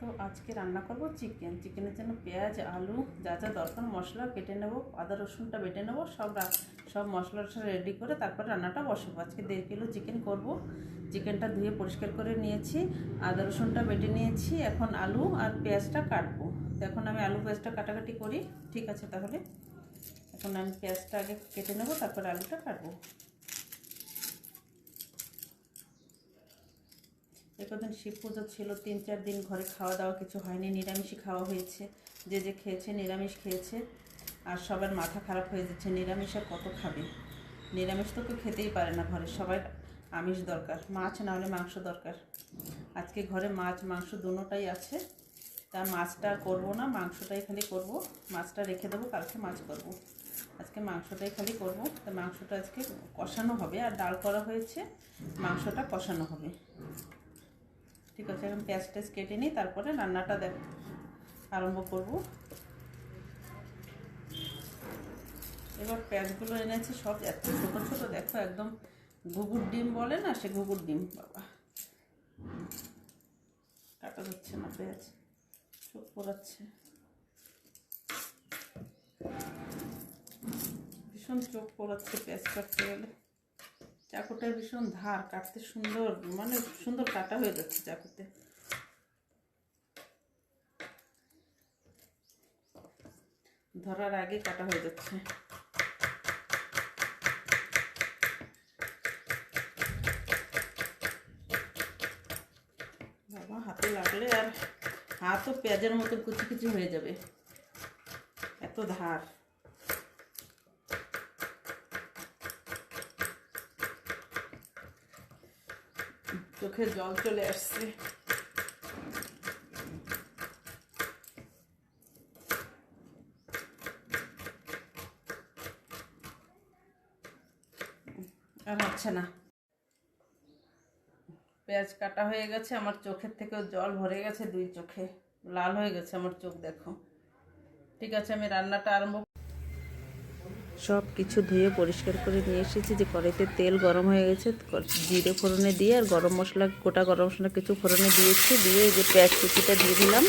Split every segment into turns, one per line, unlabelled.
তো আজকে রান্না করব চিকেনের জন্য পেঁয়াজ আলু যা যা দরকার মশলা কেটে নেব, আদা রসুনটা বেটে নেব, সব মশলাটা রেডি করে তারপর রান্নাটা বসাবো। আজকে 1.5 কিলো চিকেন করব। চিকেনটা ধুয়ে পরিষ্কার করে নিয়েছি, আদা রসুনটা বেটে নিয়েছি। এখন আলু আর পেঁয়াজটা কাটবো। তো এখন আমি আলু পেঁয়াজটা কাটাকাটি করি। ঠিক আছে, তাহলে এখন আমি পেঁয়াজটা আগে কেটে নেব, তারপর আলুটা কাটবো। একদিন শিব পুজো ছিল, 3-4 দিন ঘরে খাওয়া দাওয়া কিছু হয়নি, নিরামিষই খাওয়া হয়েছে। যে যে খেয়েছে নিরামিষ খেয়েছে, আর সবার মাথা খারাপ হয়ে যাচ্ছে। নিরামিষ আর কত খাবে? নিরামিষ তো কেউ খেতেই পারে না, ঘরে সবাই আমিষ দরকার, মাছ না হলে মাংস দরকার। আজকে ঘরে মাছ মাংস দুটোটাই আছে, তা মাছটা করবো না, মাংসটাই খালি করব। মাছটা রেখে দেবো, কালকে মাছ করব। আজকে মাংসটাই খালি করব। তা মাংসটা আজকে কষানো হবে, আর ডাল করা হয়েছে, মাংসটা কষানো হবে। ঠিক আছে, এখন পেঁয়াজ টেজ কেটে নিই, তারপরে রান্নাটা আরম্ভ করব। এবার পেঁয়াজগুলো এনেছে সব এত ছোটো ছোটো, দেখো একদম ঘুঘুর ডিম বলে না, সে ঘুঘুর ডিম। বাবা, কাটা যাচ্ছে না, পেঁয়াজ চোখ পোড়াচ্ছে, ভীষণ চোখ পোড়াচ্ছে পেঁয়াজ কাটতে গেলে। চাকুটার ভীষণ ধার, কাটতে সুন্দর, মানে সুন্দর কাটা হয়ে যাচ্ছে চাকুতে। ধরার আগে কাটা হয়ে যাচ্ছে। বাবা, হাতে লাগলে আর হাতও পেঁয়াজের মতো কুচি কুচি হয়ে যাবে, এত ধার। চোখে জল চলে আসছে। আর হচ্ছে না। পেঁয়াজ কাটা হয়ে গেছে, আমার চোখের থেকেও জল ভরে গেছে, 2 চোখে লাল হয়ে গেছে আমার চোখ, দেখো। ঠিক আছে, আমি রান্নাটা আরম্ভ। সব কিছু ধুয়ে পরিষ্কার করে নিয়ে এসেছি। যে কড়াইতে তেল গরম হয়ে গেছে, জিরে ফোড়নে দিয়ে আর গরম মশলা, গোটা গরম মশলা কিছু ফোড়নে দিয়েছি, দিয়ে এই যে পেঁয়াজ কুচিটা দিয়ে দিলাম।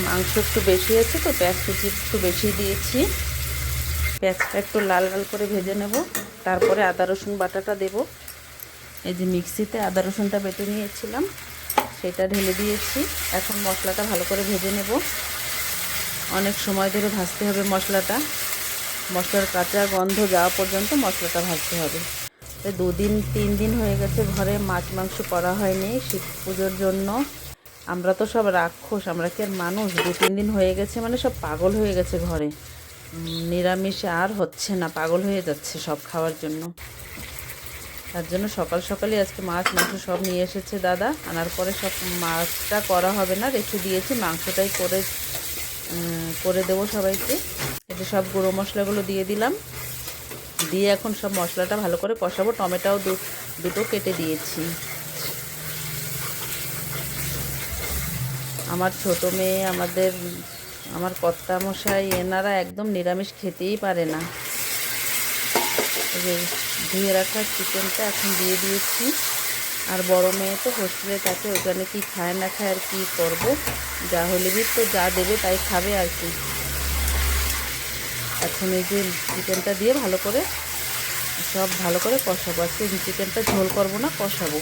মাংস একটু বেশি আছে তো পেঁয়াজ কুচি একটু বেশি দিয়েছি। পেঁয়াজটা একটু লাল লাল করে ভেজে নেব, তারপরে আদা রসুন বাটাটা দেব। এই যে মিক্সিতে আদা রসুনটা বেটে নিয়েছিলাম, সেটা ঢেলে দিয়েছি। এখন মশলাটা ভালো করে ভেজে নেব, অনেক সময় ধরে ভাজতে হবে মশলাটা। মশলার কাঁচা গন্ধ যাওয়া পর্যন্ত মশলাটা ভাজতে হবে। 2-3 দিন হয়ে গেছে ঘরে মাছ মাংস করা হয়নি শিব পুজোর জন্য। আমরা তো সব রাক্ষস, আমরা কি আর মানুষ? 2-3 দিন হয়ে গেছে, মানে সব পাগল হয়ে গেছে ঘরে। নিরামিষে আর হচ্ছে না, পাগল হয়ে যাচ্ছে সব খাওয়ার জন্য। তার জন্য সকাল সকালই আজকে মাছ মাংস সব নিয়ে এসেছে দাদা। আনার পরে সব মাছটা করা হবে না, রেখে দিয়েছি, মাংসটাই করে দেবো সবাইকে। এতে সব গুঁড়ো মশলাগুলো দিয়ে দিলাম, দিয়ে এখন সব মশলাটা ভালো করে কষাবো। টমেটোও দুটো কেটে দিয়েছি। আমার ছোট মেয়ে, আমার কর্তামশাই, এনারা একদম নিরামিষ খেতেই পারে না। যে ধুয়ে রাখা চিকেনটা এখন দিয়ে দিয়েছি। আর বড় মেয়ে তো হোস্টেলে থাকে, ওখানে কি খায় না খায় আর কি করব, যা হলে বি তো যা দেবে তাই খাবে আর কি। এখন এই যে চিকেনটা দিয়ে ভালো করে কষাবো। আজকে চিকেনটা ঝোল করব না, কষাবো।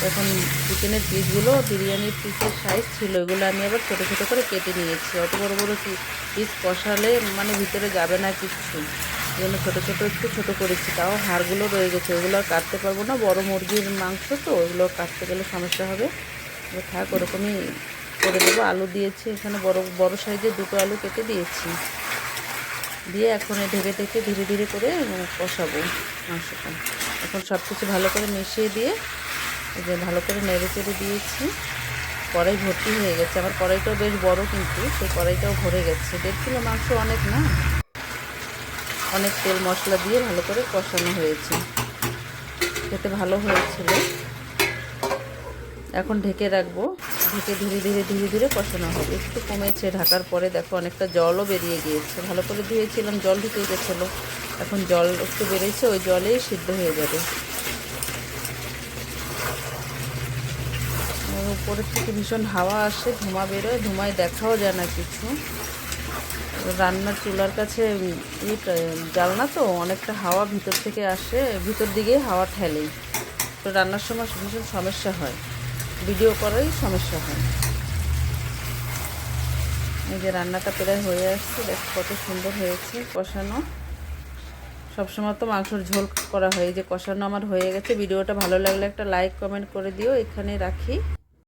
এখন চিকেনের পিসগুলো বিরিয়ানির পিসের সাইজ ছিল, এগুলো আমি আবার ছোটো ছোটো করে কেটে নিয়েছি। অত বড় বড় পিস কষালে মানে ভিতরে যাবে না কিচ্ছু, এই জন্য ছোটো ছোটো একটু ছোটো করেছি। তাও হাড়গুলো রয়ে গেছে, ওগুলো আর কাটতে পারবো না, বড় মুরগির মাংস তো, ওগুলো কাটতে গেলে সমস্যা হবে। থাক, ওরকমই করে দেবো। আলু দিয়েছি এখানে, বড় সাইজের 2টো আলু কেটে দিয়েছি। দিয়ে এখন ঢেকে ধীরে ধীরে করে কষাবো মাংসটা। এখন সব কিছু ভালো করে মিশিয়ে দিয়ে এই যে ভালো করে নেড়ে চেড়ে দিয়েছি। কড়াই ভর্তি হয়ে গেছে, আমার কড়াইটাও বেশ বড়, কিন্তু সেই কড়াইটাও ভরে গেছে। 1.5 কিলো মাংস অনেক না, অনেক তেল মশলা দিয়ে ভালো করে কষানো হয়েছে, খেতে ভালো হয়েছিল। এখন ঢেকে রাখবো, ঢেকে ধীরে ধীরে কষানো হবে। একটু কমেছে, ঢাকার পরে দেখো অনেকটা জলও বেরিয়ে গিয়েছে। ভালো করে ধুয়েছিলাম, জল ঢুকে গেছিলো, এখন জল একটু বেরিয়েছে, ওই জলেই সিদ্ধ হয়ে যাবে। উপরের থেকে ভীষণ হাওয়া আসে, ধোঁয়া বেরোয়, ধোঁয়ায় দেখাও যায় না কিছু। রান্নার চুলার কাছে জানলা তো অনেকটা হাওয়া ভিতর থেকে আসে, ভিতর দিকেই হাওয়া ঠেলেই, তো রান্নার সময় ভীষণ সমস্যা হয়, ভিডিও করারই সমস্যা হয়। এই যে রান্নাটা প্রায় হয়ে আসছে, দেখো কত সুন্দর হয়েছে কষানো। সবসময় তো মাংসর ঝোল করা হয়, এই যে কষানো আমার হয়ে গেছে। ভিডিওটা ভালো লাগলে একটা লাইক কমেন্ট করে দিও। এখানে রাখি।